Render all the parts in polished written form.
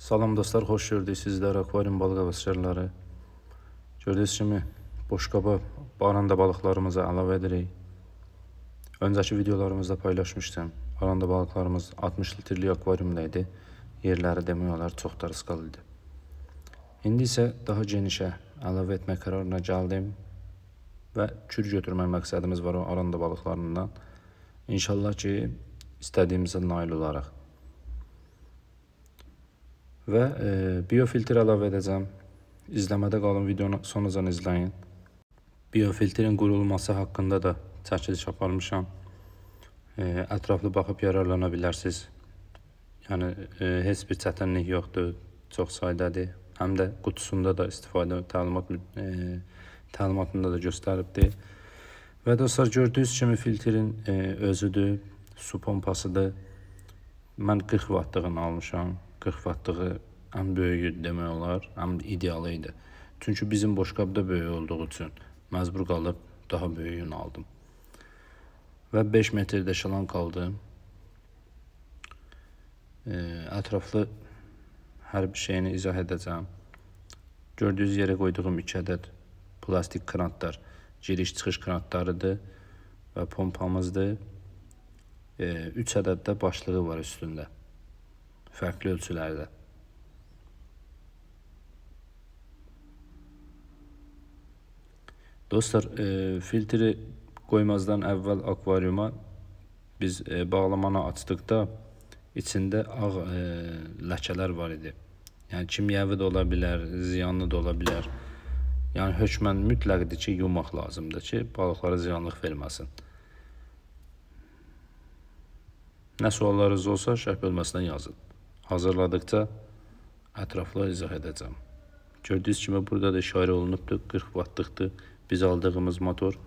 Salam dostlar, xoş gördük sizlər akvarium balıq avazçıları. Gördüyünüz kimi boşqaba aranda balıqlarımızı əlavə edirik. Öncəki videolarımızda paylaşmışdım. Aranda balıqlarımız 60 litrlik akvariumda idi. Yerləri demək olar çox da riskal idi. İndi isə daha genişə əlavə etmək qərarına gəldim və kür götürmək məqsədimiz var o aranda balıqlarından. İnşallah ki istədiyimizə nail olaraq. Və biofiltr əlavə edəcəm. İzləmədə qalın, videonu sonucan izləyin. Biofiltrin qurulması haqqında da çəkiliş aparmışam. Ətraflı baxıb yararlana bilərsiniz. Yəni heç bir çətinlik yoxdur, çox saydadır. Həm də qutusunda da istifadə təlimatında da göstəribdir. Və dostlar, gördüyünüz kimi filtrin özüdür, su pompasıdır. Mən 40 wattlığını almışam. 40 wattlığı ən böyüyü demək olar, ən idealı idi. Çünki bizim boşqabda böyük olduğu üçün məcbur qalıb daha böyüyünü aldım. Və 5 metrdə şalan qaldı. Ətraflı hər bir şeyini izah edəcəm. Gördüyünüz yerə qoyduğum 2 ədəd plastik krantlar giriş-çıxış krantlarıdır və pompamızdır. 3 ədəd də başlığı var üstündə. Fərqli ölçülərdə. Dostlar, filtri qoymazdan əvvəl akvariuma biz bağlamanı açdıqda içində ağ ləkələr var idi. Yəni kimyəvi də ola bilər, ziyanlı da ola bilər. Yəni hökmən mütləqdir ki, yumaq lazımdır ki, balıqlara ziyanlıq verməsin. Nə suallarınız olsa şərh bölməsindən yazın. Hazırladıqca ətraflı izah edəcəm. Gördüyünüz kimi burada da işarə olunubdur, 40 wattlıqdır biz aldığımız motor.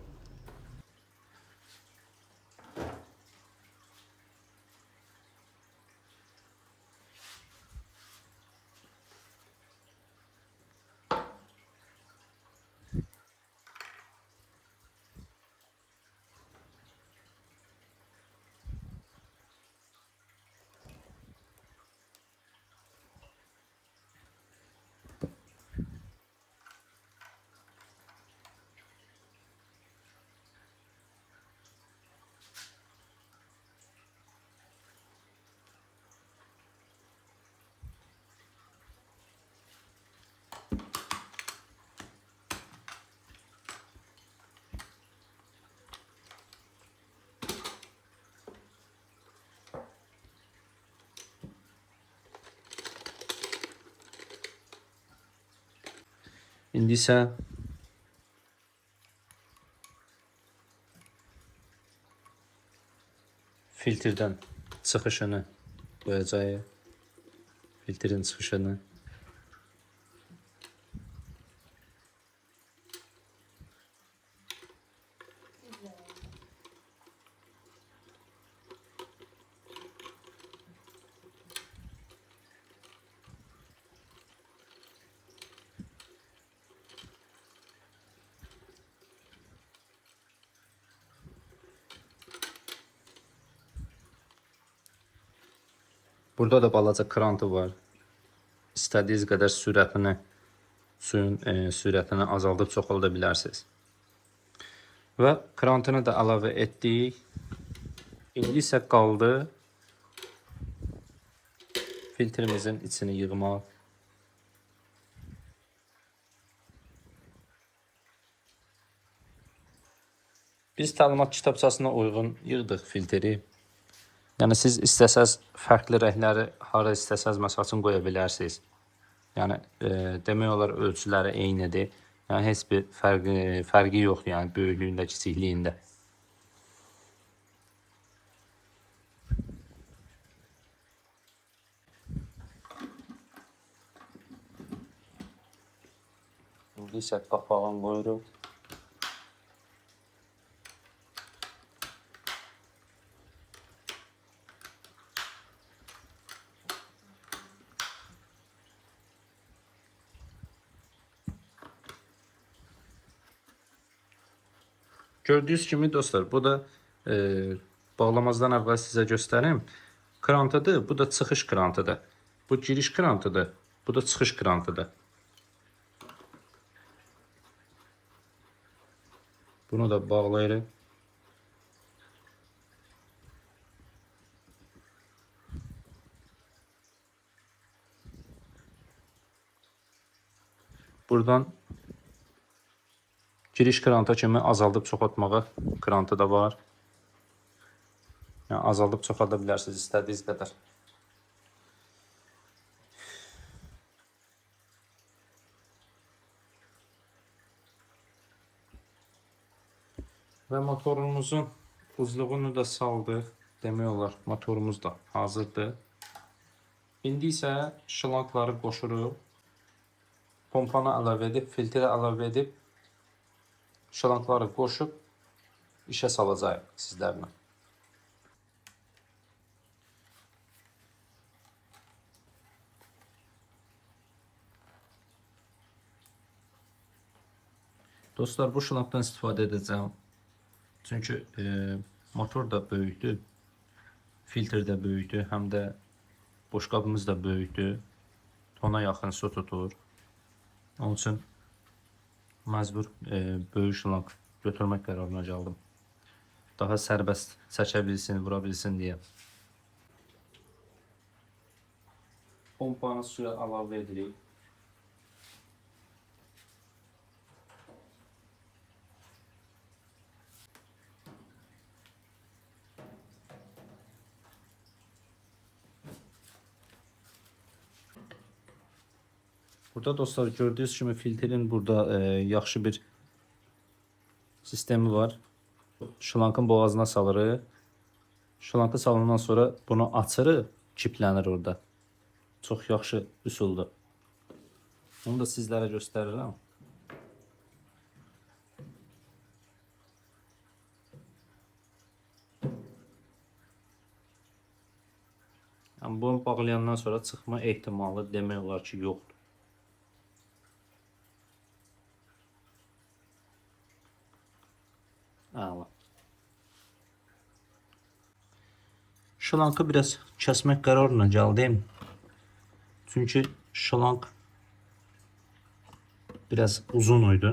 İndi isə filtrdən çıxışını qoyacağıq. Filtrin çıxışını. Burada da balaca krantı var. İstədiyiniz qədər sürətini, suyun sürətini azaldıb çoxalda bilərsiniz. Və krantını da əlavə etdik. İndi isə qaldı filtrimizin içini yığmaq. Biz təlimat kitabçasına uyğun yığdıq filtri. Yəni siz istəsəz fərqli rəngləri hara istəsəz məsəl üçün qoya bilərsiniz. Yəni demək olar ölçüləri eynidir. Yəni heç bir fərqi yoxdur, yəni böyüklüyündə, kiçikliyində. İndi isə qapağını qoyuruq. Gördüyünüz kimi dostlar, bu da bağlamazdan əvvəl sizə göstərim. Krantıdır, bu da çıxış krantıdır. Bu giriş krantıdır. Bu da çıxış krantıdır. Bunu da bağlayırıq. Buradan giriş kranta kimi azaldıb çoxaltmağa krantı da var. Yəni azaldıb çoxalda bilərsiniz istədiyiniz qədər. Və motorumuzun uzluğunu da saldıq. Demək olar motorumuz da hazırdır. İndi isə şlankları qoşuruq. Pompanı əlavə edib, filtrə əlavə edib, şlankları qoşub işə salacağıq sizlərlə. Dostlar, bu şlankdan istifadə edəcəm. Çünki motor da böyükdür, filtr də böyükdür, həm də boşqabımız da böyükdür. Tona yaxın su tutur. Onun üçün məcbur böyük şlank götürmək qərarına gəldim. Daha sərbəst çəkə bilsin, vura bilsin deyə. Pompanı suya əlavə edirik. Burada dostlar gördüyünüz kimi filtrin burada yaxşı bir sistemi var. Şlankın boğazına salırıq. Şlankı salandan sonra bunu açırıq, kiplənir orada. Çox yaxşı üsuldur. Onu da sizlərə göstərirəm. Yəni bunu bağlayandan sonra çıxma ehtimalı demək olar ki yoxdur. Əla. Şlankı biraz kəsmək qərarına gəldim. Çünki şlank biraz uzun idi.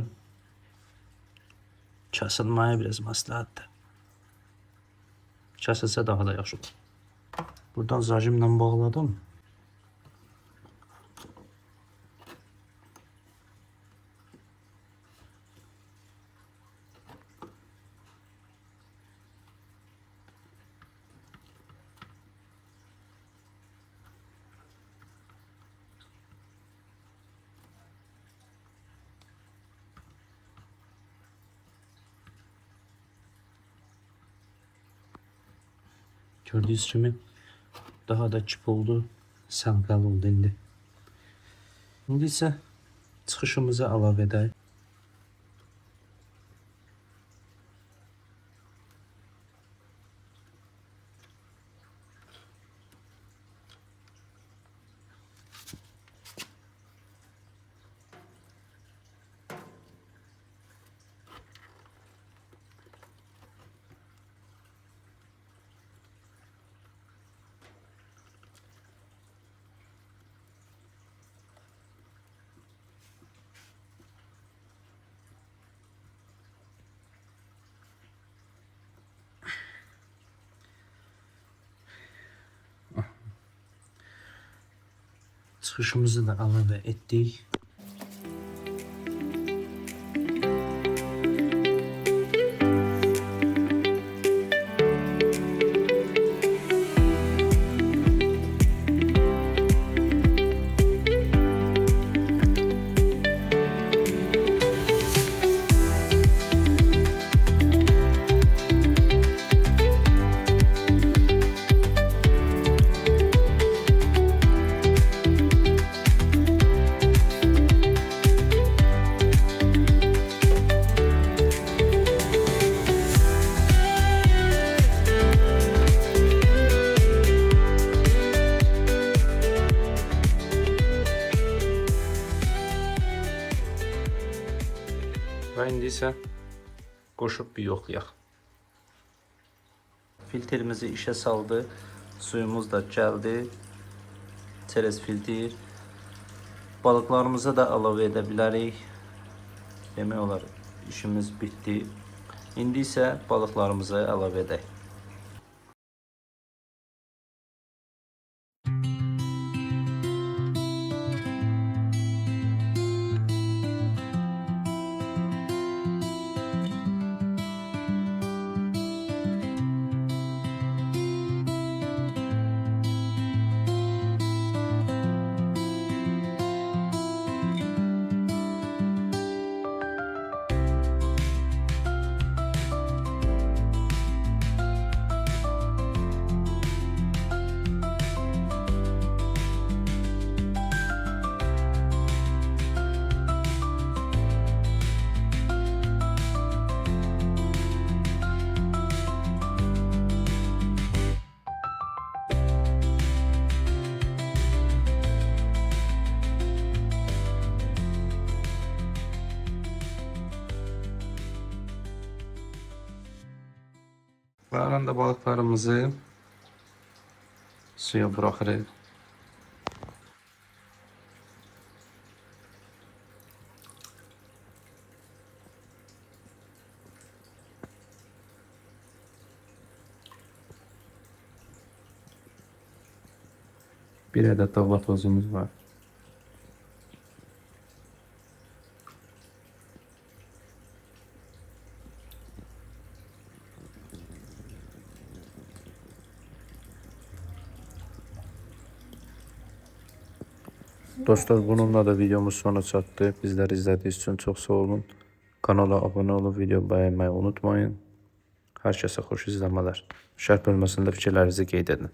Kəsilməyə biraz məsləhətdir. Kəsilsə daha da yaxşı olur. Buradan zajimlə bağladım. Gördüğünüz kimi daha da çip oldu, səlqəli oldu indi. İndi isə çıxışımızı əlavə edək. Çıxışımızı da əlavə etdik. Və indi isə qoşub bir yoxlayaq. Filtrimizi işə saldı, suyumuz da gəldi. çerez filtr. Balıklarımıza da əlavə edə bilərik. Demək olar işimiz bitdi. İndi isə balıqlarımızı əlavə edək. Ve aranda balıklarımızı suya bırakırız. Bir adet tavla tozumuz var. Dostlar, bununla da videomuz sona çatdı. Bizleri izlediğiniz için çok sağ olun. Kanala abone olup video beğenmeyi unutmayın. Herkese hoş izlemeler. Şərh bölməsində fikirlərinizi qeyd edin.